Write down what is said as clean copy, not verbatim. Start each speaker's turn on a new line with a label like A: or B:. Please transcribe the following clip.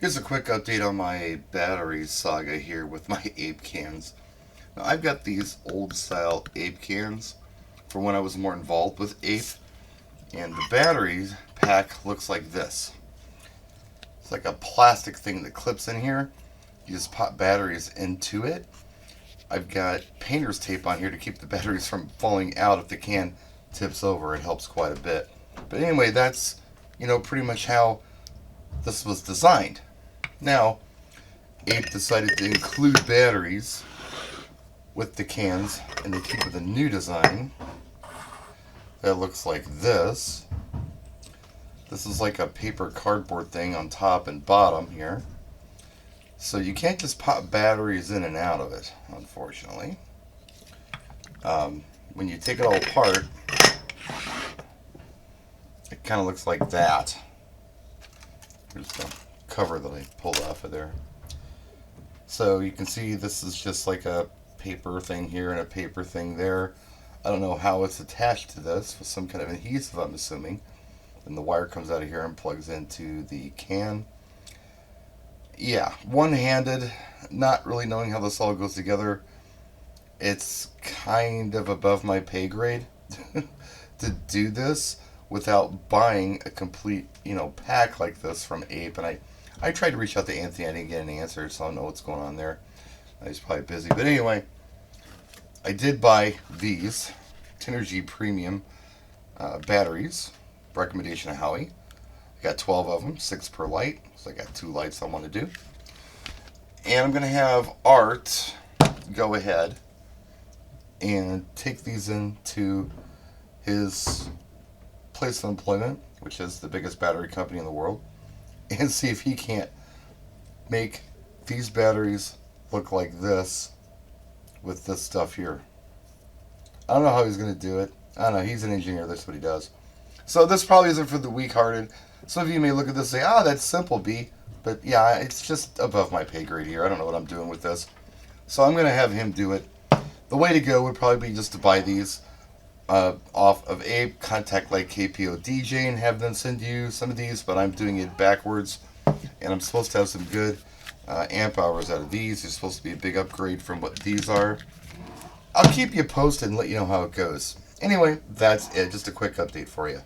A: Here's a quick update on my battery saga here with my ape cans. Now I've got these old style ape cans from when I was more involved with ape, and the battery pack looks like this. It's like a plastic thing that clips in here. You just pop batteries into it. I've got painter's tape on here to keep the batteries from falling out if the can tips over. It helps quite a bit. But anyway, that's pretty much how this was designed. Now, Ape decided to include batteries with the cans, and they keep with a new design that looks like this. This is like a paper cardboard thing on top and bottom here. So you can't just pop batteries in and out of it, unfortunately. When you take it all apart, it kind of looks like that. Here's the cover that I pulled off of there. So you can see this is just like a paper thing here and a paper thing there. I don't know how it's attached to this with some kind of adhesive, I'm assuming. And the wire comes out of here and plugs into the can. Yeah, one-handed, not really knowing how this all goes together. It's kind of above my pay grade to do this without buying a complete, pack like this from Ape. And I tried to reach out to Anthony. I didn't get an answer, so I don't know what's going on there. He's probably busy. But anyway, I did buy these Tenergy Premium batteries. Recommendation of Howie. I got 12 of them, 6 per light. So I got 2 lights I want to do. And I'm going to have Art go ahead and take these into his place of employment, which is the biggest battery company in the world, and see if he can't make these batteries look like this with this stuff here. I don't know how he's going to do it. I don't know. He's an engineer. That's what he does. So this probably isn't for the weak-hearted. Some of you may look at this and say, that's simple, B. But yeah, it's just above my pay grade here. I don't know what I'm doing with this. So I'm going to have him do it. The way to go would probably be just to buy these off of Ape, contact like KPO DJ and have them send you some of these, but I'm doing it backwards. And I'm supposed to have some good amp hours out of these. It's supposed to be a big upgrade from what these are. I'll keep you posted and let you know how it goes. Anyway, that's it. Just a quick update for you.